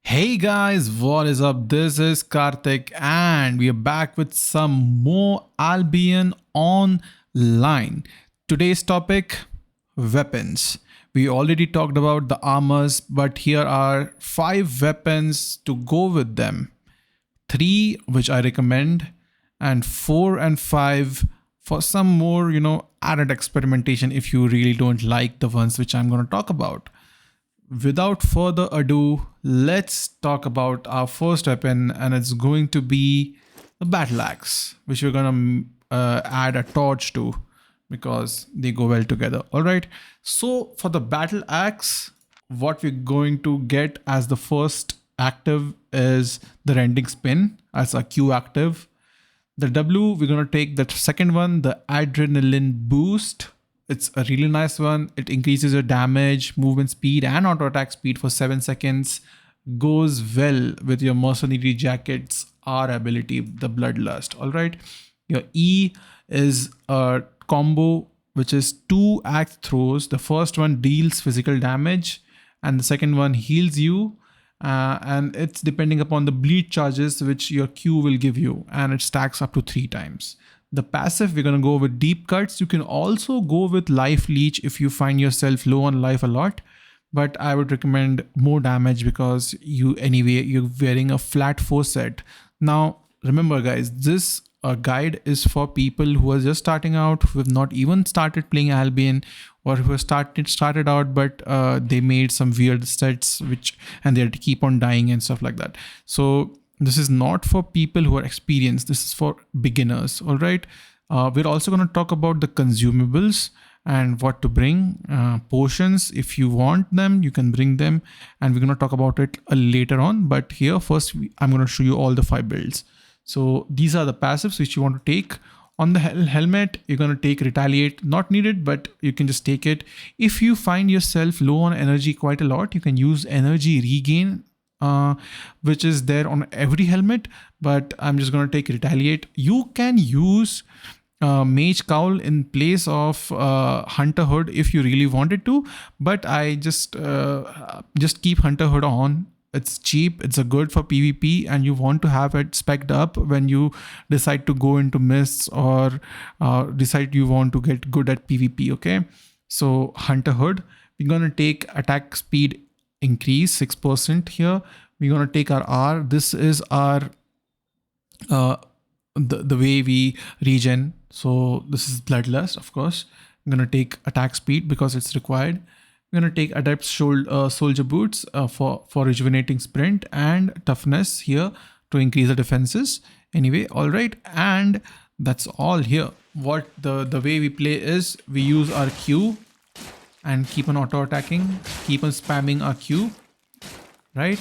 Hey guys, what is up? This is Karthik and we are back with some more Albion Online. Today's topic, weapons. We already talked about the armors, but here are 5 weapons to go with them. 3 which I recommend and 4 and 5 for some more, added experimentation if you really don't like the ones which I'm going to talk about. Without further ado, let's talk about our first weapon, and it's going to be the BattleAxe, which we're going to add a torch to because they go well together. All right. So for the BattleAxe, what we're going to get as the first active is the rending spin as a Q active. The W, we're going to take the second one, the adrenaline boost. It's a really nice one. It increases your damage, movement speed, and auto attack speed for 7 seconds. Goes well with your mercenary jacket's R ability, the bloodlust. All right. Your E is a combo which is 2 axe throws. The first one deals physical damage, and the second one heals you. And it's depending upon the bleed charges which your Q will give you, and it stacks up to 3 times. The passive, we're going to go with deep cuts. You can also go with life leech if you find yourself low on life a lot, but I would recommend more damage because you're wearing a flat 4 set. Now remember guys, this guide is for people who are just starting out, who have not even started playing Albion, or who have started out but they made some weird sets and they had to keep on dying and stuff like that. So this is not for people who are experienced. This is for beginners. All right. We're also going to talk about the consumables and what to bring. Potions, if you want them, you can bring them, and we're going to talk about it later on. But here first, I'm going to show you all the 5 builds. So these are the passives which you want to take. On the helmet, you're going to take retaliate, not needed, but you can just take it. If you find yourself low on energy quite a lot, you can use energy regain, which is there on every helmet, but I'm just going to take retaliate. You can use mage cowl in place of hunter hood if you really wanted to, but I just keep hunter hood on. It's cheap, it's a good for PvP, and you want to have it spec'd up when you decide to go into mists or decide you want to get good at PvP. Okay, so hunter hood, we're going to take attack speed increase 6% here. We're going to take our R. This is our the way we regen. So this is bloodlust, of course. I'm going to take attack speed because it's required. We're going to take adept soldier boots for rejuvenating sprint, and toughness here to increase the defenses. Anyway, all right, and that's all here. What the way we play is we use our Q and keep on auto attacking, keep on spamming our Q, right?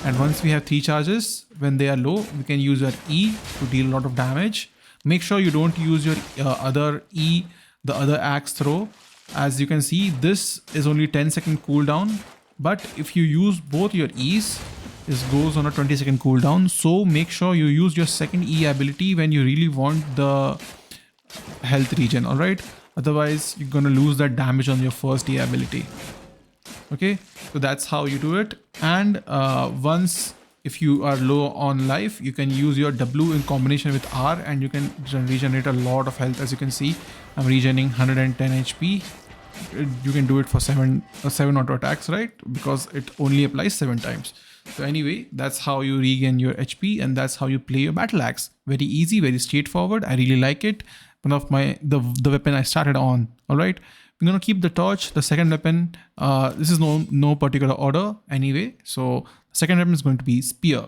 And once we have 3 charges, when they are low, we can use our E to deal a lot of damage. Make sure you don't use your other E, the other axe throw. As you can see, this is only 10-second cooldown, but if you use both your E's, this goes on a 20-second cooldown. So make sure you use your second E ability when you really want the health regen, all right? Otherwise, you're going to lose that damage on your first E ability. Okay, so that's how you do it. And once, if you are low on life, you can use your W in combination with R, and you can regenerate a lot of health. As you can see, I'm regening 110 HP. You can do it for 7 auto attacks, right? Because it only applies 7 times. So anyway, that's how you regain your HP, and that's how you play your BattleAxe. Very easy, very straightforward. I really like it. One of the weapon I started on. All right, we're gonna keep the torch. The second weapon, this is no particular order anyway. So the second weapon is going to be spear.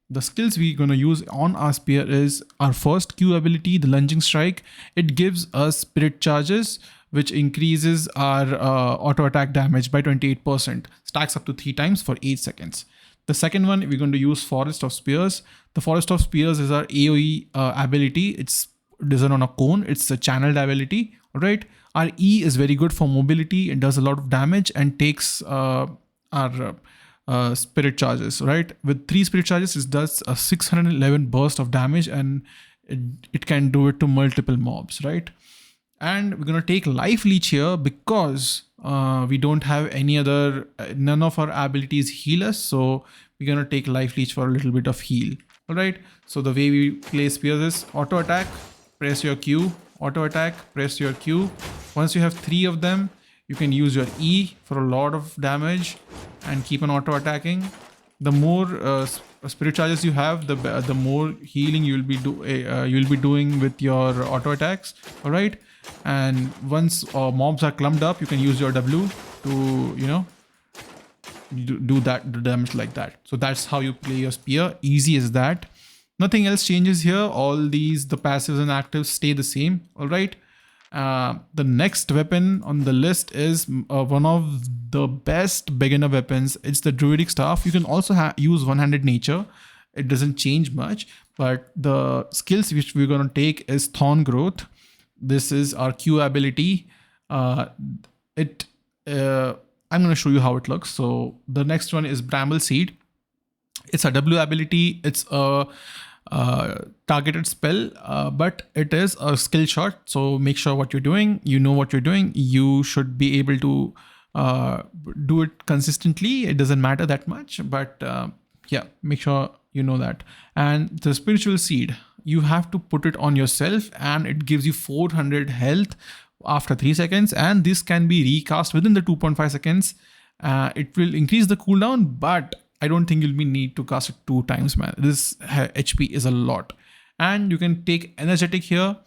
The skills we're going to use on our spear is our first Q ability, the lunging strike. It gives us spirit charges, which increases our auto attack damage by 28%, stacks up to 3 times for 8 seconds. The second one, we're going to use Forest of Spears. The Forest of Spears is our AoE ability. It's designed on a cone. It's a channeled ability. All right. Our E is very good for mobility. It does a lot of damage and takes our spirit charges, right? With 3 spirit charges, it does a 611 burst of damage, and it can do it to multiple mobs, right? And we're gonna take life leech here because we don't have any other, none of our abilities heal us. So we're gonna take life leech for a little bit of heal. All right. So the way we play spears is auto attack, press your Q, auto attack, press your Q. Once you have 3 of them, you can use your E for a lot of damage and keep on auto attacking. The more spirit charges you have, the more healing you'll be doing with your auto attacks. All right. And once mobs are clumped up, you can use your W to do damage like that. So that's how you play your spear. Easy as that. Nothing else changes here. All these, the passives and actives stay the same. All right. The next weapon on the list is one of the best beginner weapons. It's the Druidic Staff. You can also use one-handed nature. It doesn't change much, but the skills which we're going to take is Thorn Growth. This is our Q ability. I'm going to show you how it looks. So the next one is Bramble Seed. It's a W ability. It's a targeted spell, but it is a skill shot. So make sure what you're doing, you know what you're doing. You should be able to do it consistently. It doesn't matter that much, but yeah, make sure you know that. And the Spiritual Seed, you have to put it on yourself and it gives you 400 health after 3 seconds. And this can be recast within the 2.5 seconds. It will increase the cooldown, but I don't think you'll need to cast it 2 times, man. This HP is a lot. And you can take Energetic here.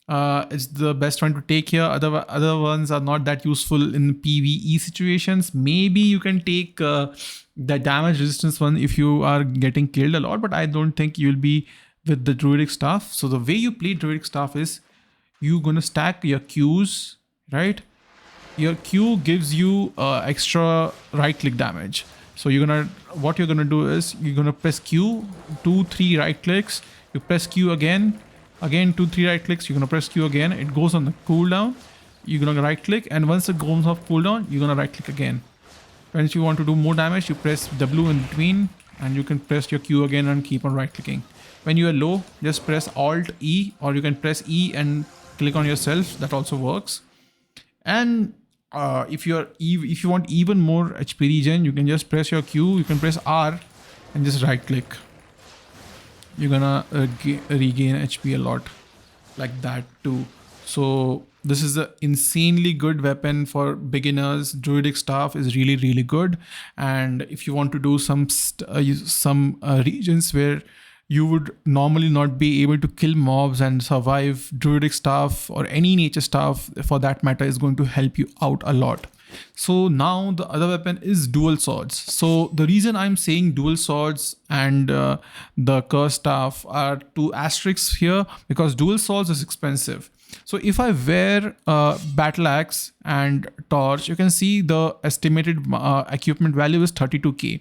It's the best one to take here. Other ones are not that useful in PvE situations. Maybe you can take the damage resistance one if you are getting killed a lot, but I don't think you'll be with the Druidic Staff. So the way you play Druidic Staff is you're going to stack your Qs, right? Your Q gives you extra right click damage. So what you're gonna do is you're gonna press Q, 2-3 right clicks. You press Q again, 2-3 right clicks. You're gonna press Q again. It goes on the cooldown. You're gonna right click, and once it goes off cooldown, you're gonna right click again. Once you want to do more damage, you press W in between, and you can press your Q again and keep on right clicking. When you are low, just press Alt E, or you can press E and click on yourself. That also works. And if you want even more HP regen, you can just press your Q, you can press R and just right click. You're gonna regain HP a lot like that too. So this is an insanely good weapon for beginners. Druidic Staff is really, really good. And if you want to do some regions where you would normally not be able to kill mobs and survive, Druidic Staff or any nature staff for that matter is going to help you out a lot. So now the other weapon is dual swords. So the reason I'm saying dual swords and the Cur Staff are 2 asterisks here, because dual swords is expensive. So if I wear BattleAxe and Torch, you can see the estimated equipment value is 32k.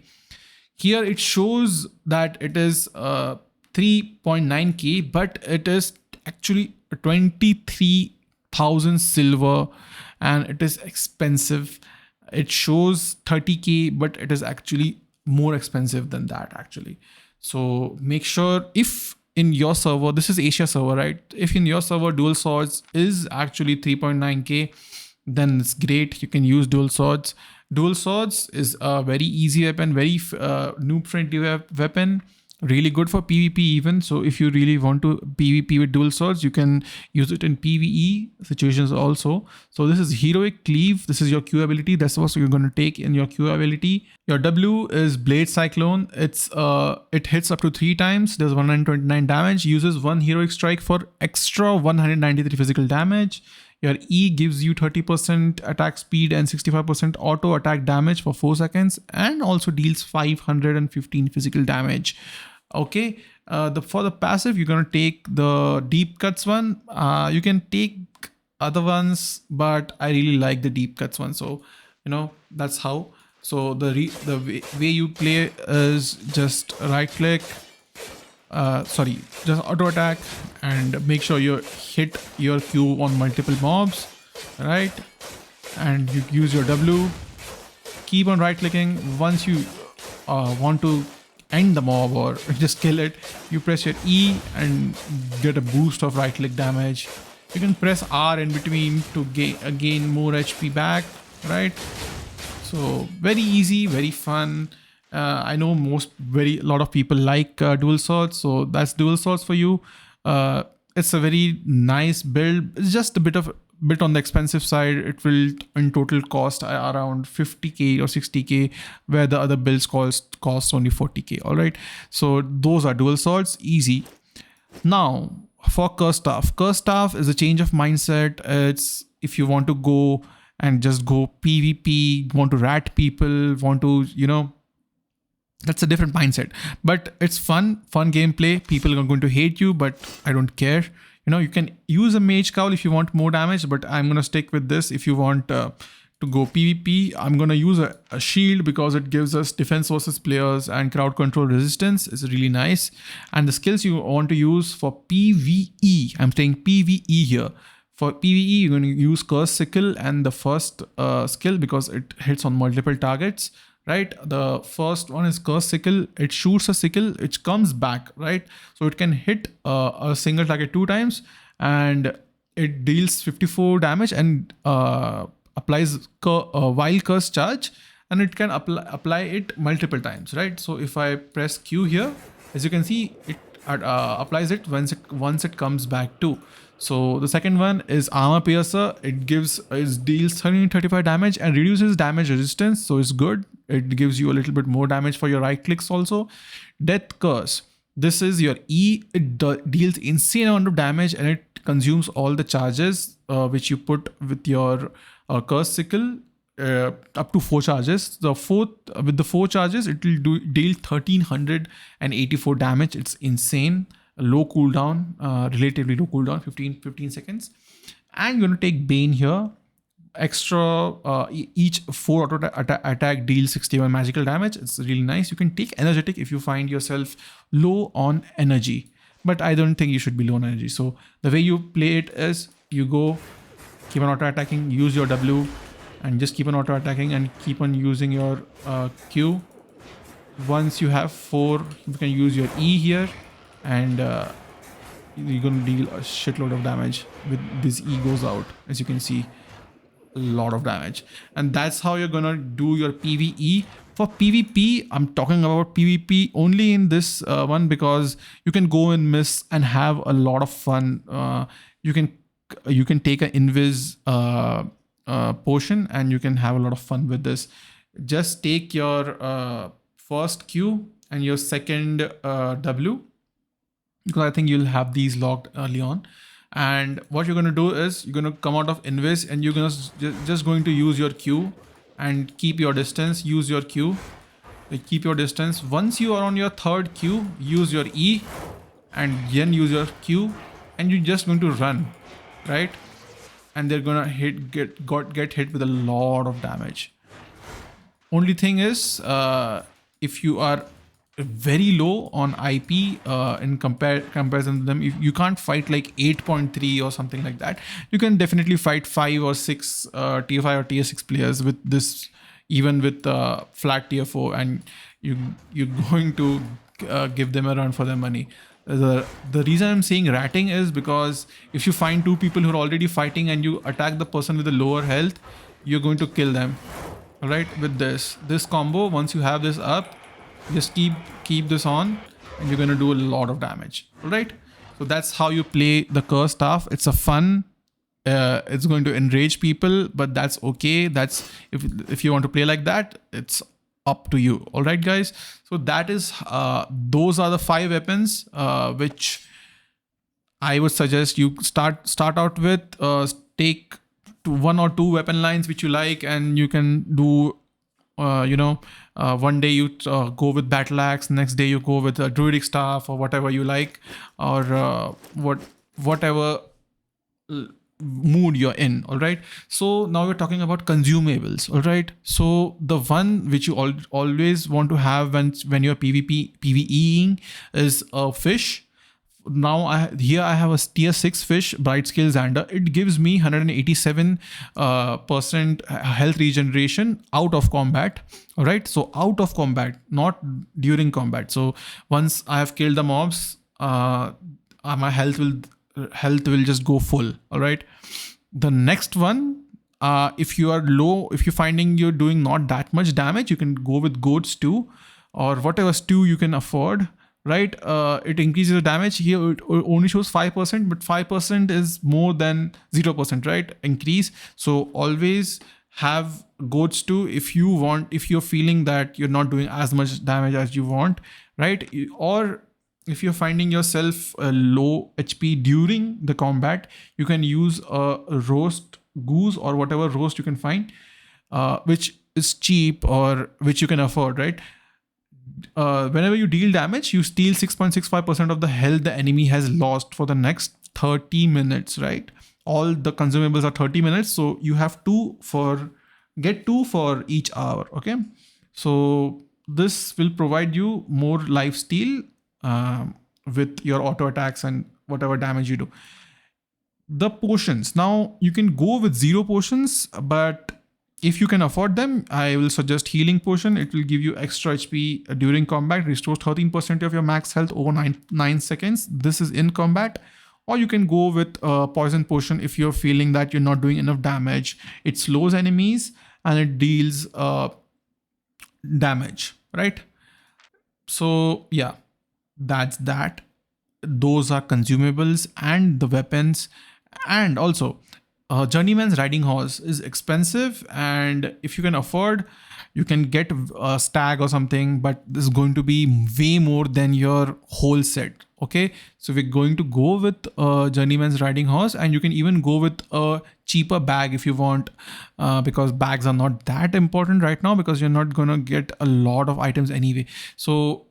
Here it shows that it is 3.9k, but it is actually 23,000 silver and it is expensive. It shows 30k, but it is actually more expensive than that actually. So make sure if in your server, this is Asia server, right? If in your server dual swords is actually 3.9k, then it's great. You can use dual swords. Dual swords is a very easy weapon, very noob friendly weapon, really good for PvP even. So if you really want to PvP with dual swords, you can use it in PvE situations also. So this is Heroic Cleave. This is your Q ability. That's what you're going to take in your Q ability. Your W is Blade Cyclone. It hits up to 3 times. Does 129 damage. Uses 1 Heroic Strike for extra 193 physical damage. Your E gives you 30% attack speed and 65% auto attack damage for 4 seconds, and also deals 515 physical damage. Okay, for the passive, you're gonna take the Deep Cuts one. You can take other ones, but I really like the Deep Cuts one. So that's how. So the way you play is just right click. Just auto attack and make sure you hit your Q on multiple mobs, right? And you use your W, keep on right clicking. Once you want to end the mob or just kill it, you press your E and get a boost of right click damage. You can press R in between to gain more HP back, right? So very easy, very fun. I know a lot of people like dual swords, so that's dual swords for you. It's a very nice build. It's just a bit on the expensive side. It will in total cost around 50k or 60k, where the other builds cost only 40k. All right, so those are dual swords, easy. Now for Cur Staff. Cur Staff is a change of mindset. It's if you want to go and just go PvP, want to rat people, want to, that's a different mindset. But it's fun gameplay. People are going to hate you, but I don't care. You can use a mage cowl if you want more damage, but I'm going to stick with this. If you want to go PvP, I'm going to use a shield because it gives us defense versus players and crowd control resistance. It's really nice. And the skills you want to use for PvE, I'm saying PvE here. For PvE, you're going to use Cur Sickle and the first skill because it hits on multiple targets, right? The first one is Cur Sickle. It shoots a sickle, which comes back, right? So it can hit a single target 2 times and it deals 54 damage and applies Wild Curse charge, and it can apply it multiple times, right? So if I press Q here, as you can see, it applies it once it comes back too. So the second one is Armor Piercer. It deals 35 damage and reduces damage resistance. So it's good. It gives you a little bit more damage for your right clicks also. Death Curse. This is your E. It deals insane amount of damage and it consumes all the charges which you put with your Curse Sickle. Up to 4 charges. With the 4 charges, it will deal 1384 damage. It's insane. Low cooldown, relatively low cooldown, 15 seconds. And you're going to take Bane here. Extra, each 4 auto attack deals 61 magical damage. It's really nice. You can take Energetic if you find yourself low on energy. But I don't think you should be low on energy. So the way you play it is you go, keep on auto attacking, use your W, and just keep on auto attacking and keep on using your Q. Once you have 4, you can use your E here. And you're going to deal a shitload of damage with this E goes out. As you can see, a lot of damage. And that's how you're going to do your PvE. For PvP, I'm talking about PvP only in this one because you can go and miss and have a lot of fun. You can take an Invis potion and you can have a lot of fun with this. Just take your first Q and your second W, because I think you'll have these locked early on. And what you're going to do is you're going to come out of Invis and you're going to just going to use your Q and keep your distance. Use your Q, keep your distance. Once you are on your third Q, use your E and then use your Q, and you're just going to run, right? And they're going to get hit with a lot of damage. Only thing is, if you are very low on IP in comparison to them, if you can't fight like 8.3 or something like that, you can definitely fight 5 or 6 tier 5 or tier 6 players with this, even with flat tier 4, and you're going to give them a run for their money. The reason I'm saying ratting is because if you find 2 people who are already fighting and you attack the person with a lower health, you're going to kill them. All right, with this combo, once you have this up, just keep this on and you're going to do a lot of damage. All right, so that's how you play the Cur Staff. It's a fun, it's going to enrage people, but that's okay. That's if you want to play like that, it's up to you. All right, guys, so that is those are the 5 weapons which I would suggest you start out with. Take 1 or 2 weapon lines which you like, and you can do one day you go with BattleAxe, next day you go with a Druidic Staff or whatever you like, or whatever mood you're in. All right, so now we're talking about consumables. All right, so the one which you always want to have when you're PvEing is a fish. Now I have a tier 6 fish, Bright Scale Xander. It gives me 187% health regeneration out of combat. All right, so out of combat, not during combat. So once I have killed the mobs, my health will health will just go full. All right. The next one, if you are low, if you're finding you're doing not that much damage, you can go with goat stew or whatever stew you can afford. Right, it increases the damage. Here it only shows 5%, but 5% is more than 0%, right? Increase. So always have goat stew if you want, if you're feeling that you're not doing as much damage as you want, right? Or if you're finding yourself low HP during the combat, you can use a roast goose or whatever roast you can find, which is cheap or which you can afford, right? Whenever you deal damage, you steal 6.65% of the health the enemy has lost for the next 30 minutes, right? All the consumables are 30 minutes, so you have get two for each hour, okay? So this will provide you more life steal with your auto attacks and whatever damage you do. The potions, now you can go with 0 potions, but if you can afford them, I will suggest healing potion. It will give you extra HP during combat, restores 13% of your max health over 9 seconds. This is in combat. Or you can go with poison potion if you're feeling that you're not doing enough damage. It slows enemies and it deals damage, right? So yeah, that's that. Those are consumables and the weapons. And also, Journeyman's Riding Horse is expensive, and if you can afford, you can get a stag or something, but this is going to be way more than your whole set. Okay, so we're going to go with Journeyman's Riding Horse, and you can even go with a cheaper bag if you want, because bags are not that important right now because you're not gonna get a lot of items anyway. So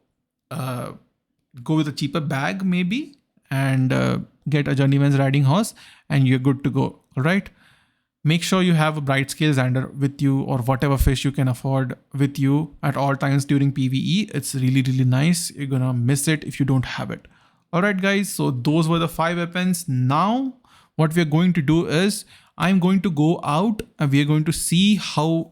go with a cheaper bag maybe, and get a Journeyman's Riding Horse, and you're good to go. All right. Make sure you have a bright scale Xander with you or whatever fish you can afford with you at all times during PvE. It's really, really nice. You're gonna miss it if you don't have it. All right, guys. So those were the 5 weapons. Now, what we're going to do is I'm going to go out and we're going to see how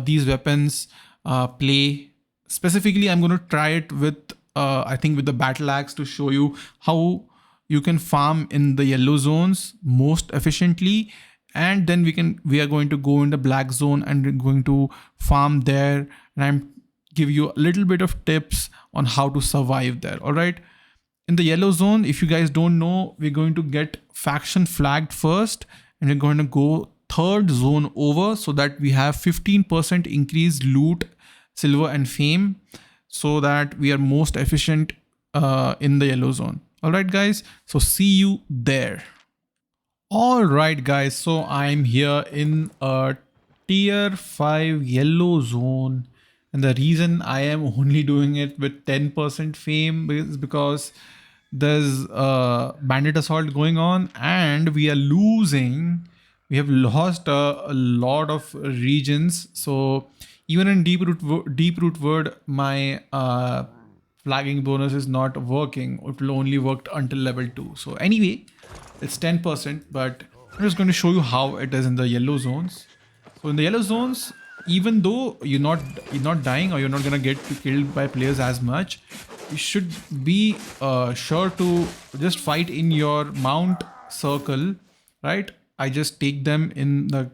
these weapons play. Specifically, I'm going to try it with, I think with the BattleAxe to show you how you can farm in the yellow zones most efficiently, and then we are going to go in the black zone and we're going to farm there, and I'm give you a little bit of tips on how to survive there. All right, in the yellow zone, if you guys don't know, we're going to get faction flagged first, and we're going to go 3rd zone over so that we have 15% increased loot, silver and fame, so that we are most efficient in the yellow zone. All right, guys. So see you there. All right, guys. So I'm here in a tier 5 yellow zone. And the reason I am only doing it with 10% fame is because there's a bandit assault going on and we are losing. We have lost a lot of regions. So even in deep root word, my flagging bonus is not working. It will only work until level 2. So anyway, it's 10%, but I'm just going to show you how it is in the yellow zones. So in the yellow zones, even though you're not dying or you're not gonna get killed by players as much, you should be sure to just fight in your mount circle, right? I just take them in the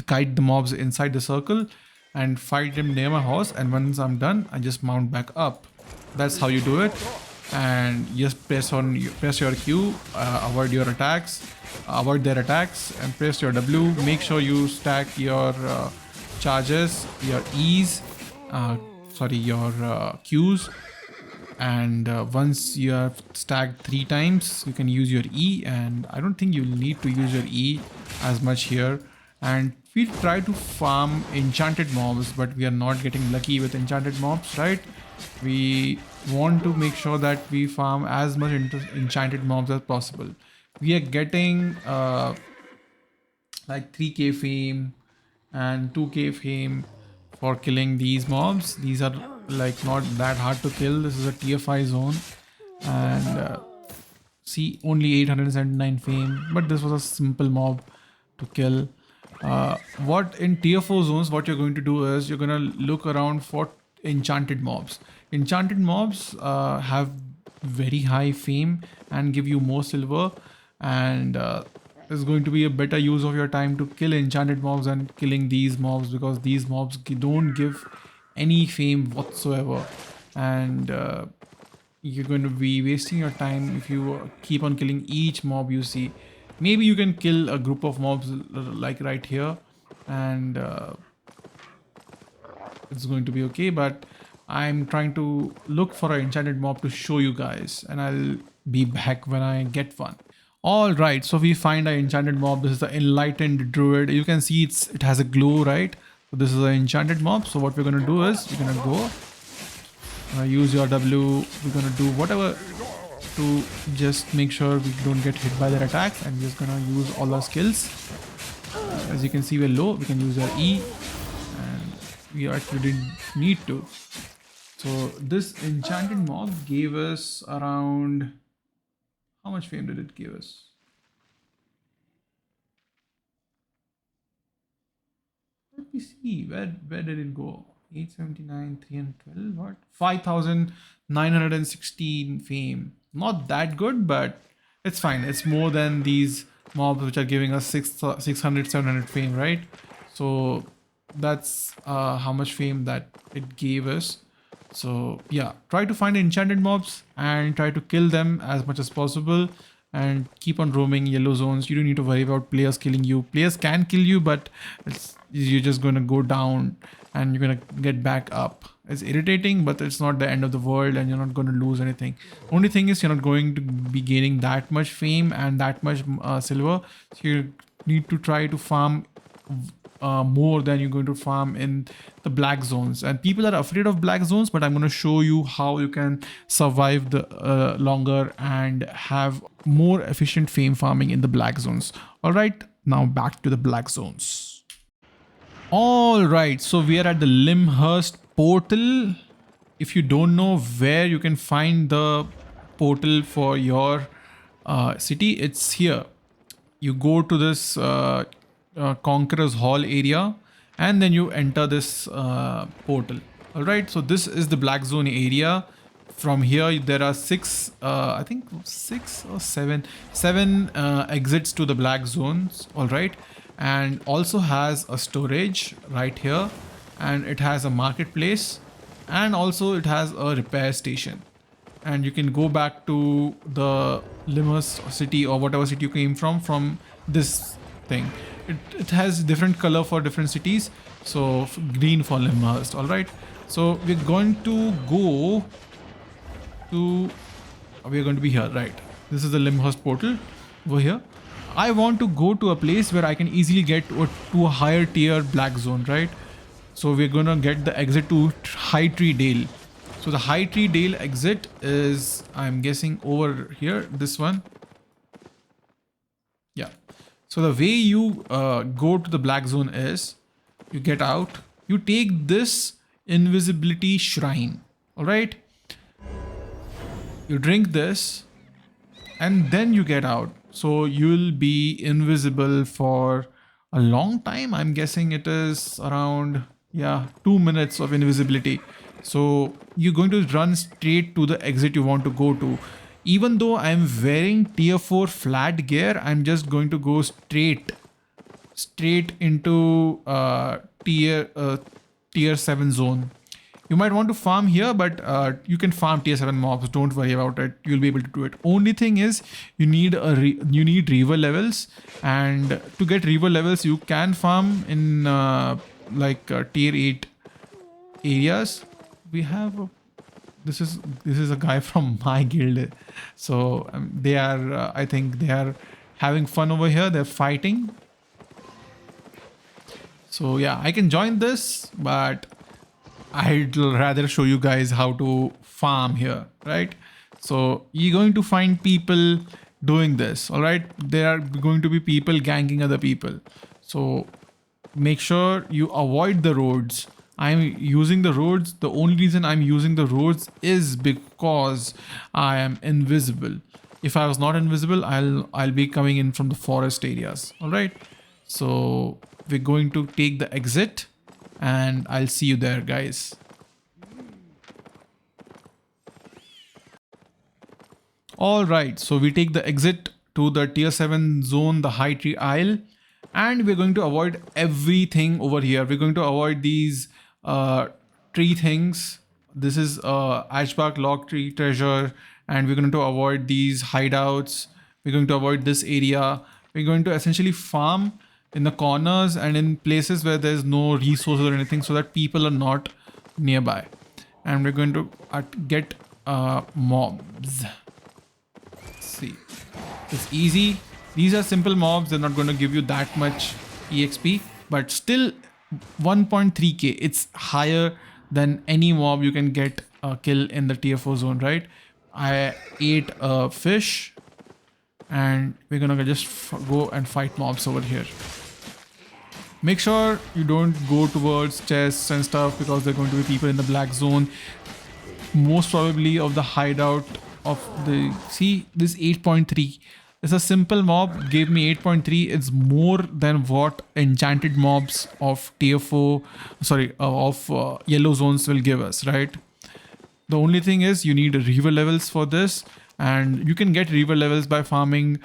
kite the mobs inside the circle and fight them near my horse, and once I'm done, I just mount back up. That's how you do it. And just press your Q, avoid their attacks, and press your W. Make sure you stack your charges, your E's, your Q's, and once you have stacked 3 times, you can use your E, and I don't think you'll need to use your E as much here. And we try to farm enchanted mobs, but we are not getting lucky with enchanted mobs, right? We want to make sure that we farm as much enchanted mobs as possible. We are getting like 3k fame and 2k fame for killing these mobs. These are like not that hard to kill. This is a tier 5 zone, and see, only 879 fame, but this was a simple mob to kill. What in tier 4 zones, what you're going to do is you're going to look around for enchanted mobs. Enchanted mobs have very high fame and give you more silver. and it's going to be a better use of your time to kill enchanted mobs and killing these mobs, because these mobs don't give any fame whatsoever, and you're going to be wasting your time if you keep on killing each mob you see. Maybe you can kill a group of mobs like right here, and it's going to be okay, but I'm trying to look for an enchanted mob to show you guys, and I'll be back when I get one. All right, so we find an enchanted mob. This is the enlightened druid. You can see it has a glow, right? So this is an enchanted mob. So what we're gonna do is we're gonna go use your W. We're gonna do whatever to just make sure we don't get hit by their attacks. I'm just gonna use all our skills. As you can see, we're low. We can use our E, and we actually didn't need to. So this enchanted mob gave us around, how much fame did it give us? Let me see, where did it go? 879, 312, what? 5,916 fame. Not that good, but it's fine. It's more than these mobs which are giving us 600, 700 fame, right? So that's how much fame that it gave us. So yeah, try to find enchanted mobs and try to kill them as much as possible, and keep on roaming yellow zones. You don't need to worry about players killing you. Players can kill you, but you're just going to go down and you're going to get back up. It's irritating, but it's not the end of the world, and you're not going to lose anything. Only thing is you're not going to be gaining that much fame and that much silver. So you need to try to farm more than you're going to farm in the black zones. And people are afraid of black zones, but I'm going to show you how you can survive the longer and have more efficient fame farming in the black zones. All right, now back to the black zones. All right, so we are at the Limbhost Portal. If you don't know where you can find the portal for your city, it's here. You go to this Conqueror's Hall area, and then you enter this portal. All right, so this is the black zone area. From here there are I think 6 or 7 exits to the black zones. All right, and also has a storage right here, and it has a marketplace, and also it has a repair station, and you can go back to the Limbhost city or whatever city you came from this thing. It has different color for different cities, so green for Limbhost. All right, so we're going to go to, we're going to be here, right? This is the Limbhost portal over here. I want to go to a place where I can easily get to a higher tier black zone, right? So we're gonna get the exit to High Tree Dale. So the High Tree Dale exit is, I'm guessing, over here, this one. Yeah. So the way you go to the black zone is, you get out, you take this invisibility shrine. All right, you drink this, and then you get out. So you'll be invisible for a long time. I'm guessing it is around, yeah, 2 minutes of invisibility. So you're going to run straight to the exit you want to go to. Even though I'm wearing tier 4 flat gear, I'm just going to go straight into tier 7 zone. You might want to farm here, but you can farm tier 7 mobs. Don't worry about it. You'll be able to do it. Only thing is you need reaver levels, and to get reaver levels you can farm in tier 8 areas. We have this is a guy from my guild, so they are I think they are having fun over here. They're fighting. So yeah, I can join this, but I'd rather show you guys how to farm here, right? So you're going to find people doing this. All right, there are going to be people ganking other people, so make sure you avoid the roads. I'm using the roads. The only reason I'm using the roads is because I am invisible. If I was not invisible, I'll be coming in from the forest areas. All right, so we're going to take the exit, and I'll see you there, guys. All right, so we take the exit to the tier 7 zone, the high tree isle, and we're going to avoid everything over here. We're going to avoid these tree things. This is Ashbark log tree treasure, and we're going to avoid these hideouts. We're going to avoid this area. We're going to essentially farm in the corners and in places where there's no resources or anything, so that people are not nearby. And we're going to get mobs. Let's see. It's easy. These are simple mobs. They're not going to give you that much EXP, but still 1.3k. It's higher than any mob you can get a kill in the tier 4 zone, right? I ate a fish, and we're gonna just go and fight mobs over here. Make sure you don't go towards chests and stuff, because there are going to be people in the black zone. Most probably of the hideout of the... See, this 8.3. It's a simple mob, gave me 8.3. It's more than what enchanted mobs of tier 4, yellow zones will give us, right? The only thing is you need river levels for this, and you can get river levels by farming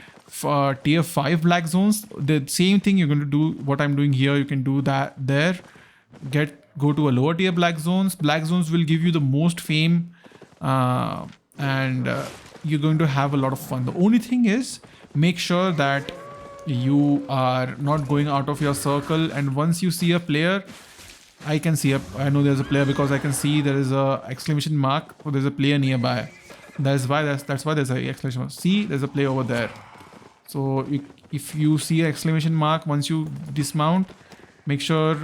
tier 5 black zones. The same thing you're going to do, what I'm doing here, you can do that there. Go to a lower tier black zones. Black zones will give you the most fame, and you're going to have a lot of fun. The only thing is, make sure that you are not going out of your circle, and once you see a player, I know there's a player because I can see there is a exclamation mark, or there's a player nearby. That's why there's a exclamation mark. See, there's a player over there. So if you see an exclamation mark, once you dismount, make sure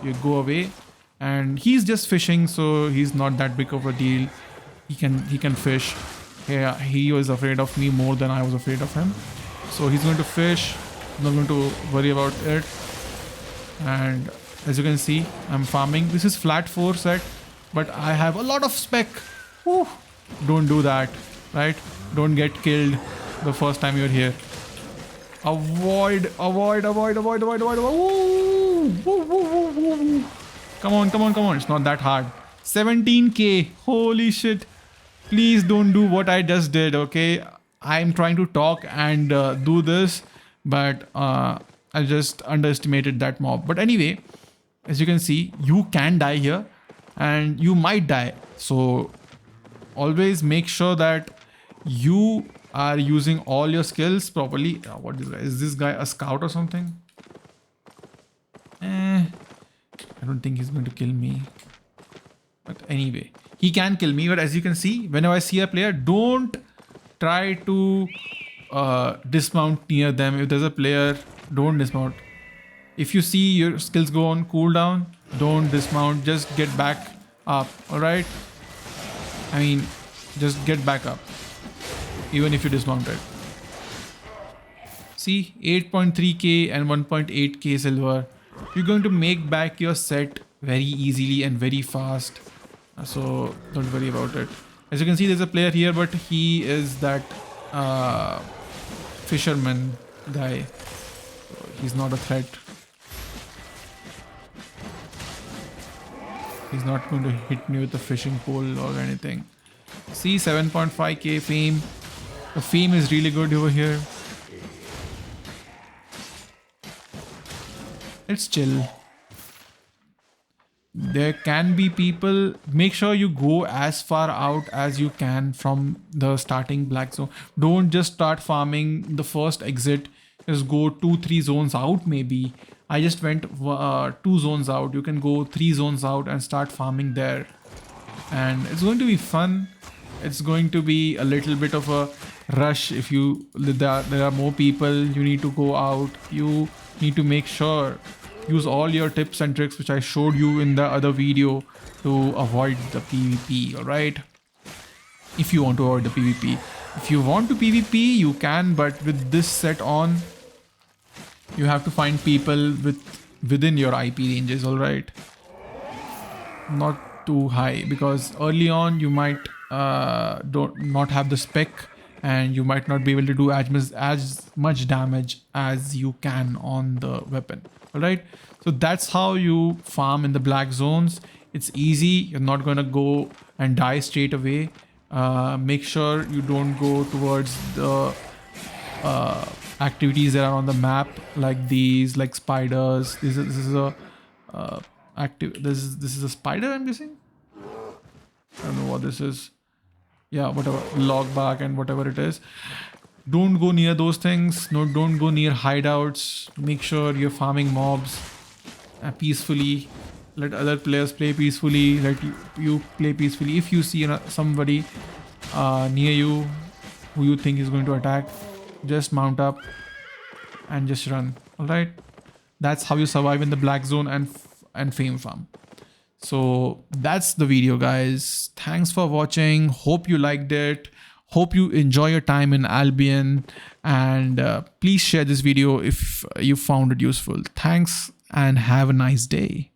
you go away. And he's just fishing, so he's not that big of a deal. He can fish. Yeah, he was afraid of me more than I was afraid of him. So he's going to fish. I'm not going to worry about it. And as you can see, I'm farming. This is flat 4 set, but I have a lot of spec. Woo. Don't do that, right? Don't get killed the first time you're here. Avoid. Woo. Woo. Come on. It's not that hard. 17k. Holy shit. Please don't do what I just did, okay? I'm trying to talk and do this, but I just underestimated that mob. But anyway, as you can see, you can die here and you might die. So always make sure that you are using all your skills properly. What is this guy? Is this guy a scout or something? I don't think he's going to kill me. But anyway, he can kill me. But as you can see, whenever I see a player, don't try to dismount near them. If there's a player, don't dismount. If you see your skills go on cooldown, don't dismount. Just get back up. Alright? I mean, just get back up. Even if you dismounted. See, 8.3k and 1.8k silver. You're going to make back your set very easily and very fast. So don't worry about it. As you can see, there's a player here, but he is that fisherman guy. So he's not a threat. He's not going to hit me with a fishing pole or anything. See, 7.5k fame. The fame is really good over here. It's chill. There can be people. Make sure you go as far out as you can from the starting black zone. Don't just start farming the first exit. Just go 2-3 zones out maybe. I just went 2 zones out. You can go 3 zones out and start farming there. And it's going to be fun. It's going to be a little bit of a rush. If there are more people, you need to go out. You need to make sure use all your tips and tricks which I showed you in the other video to avoid the PvP, alright? If you want to avoid the PvP. If you want to PvP, you can, but with this set on, you have to find people within your IP ranges, alright? Not too high, because early on you might not have the spec, and you might not be able to do as much damage as you can on the weapon. Alright, so that's how you farm in the black zones. It's easy. You're not gonna go and die straight away. Make sure you don't go towards the activities that are on the map, like these, like spiders. This is a active. This is a spider, I'm guessing. I don't know what this is. Yeah, whatever, log bark and whatever it is. Don't go near those things. No, don't go near hideouts. Make sure you're farming mobs peacefully. Let other players play peacefully. Let you play peacefully. If you see somebody near you who you think is going to attack, just mount up and just run. All right, that's how you survive in the black zone and fame farm. So that's the video, guys. Thanks for watching. Hope you liked it. Hope you enjoy your time in Albion, and please share this video if you found it useful. Thanks and have a nice day.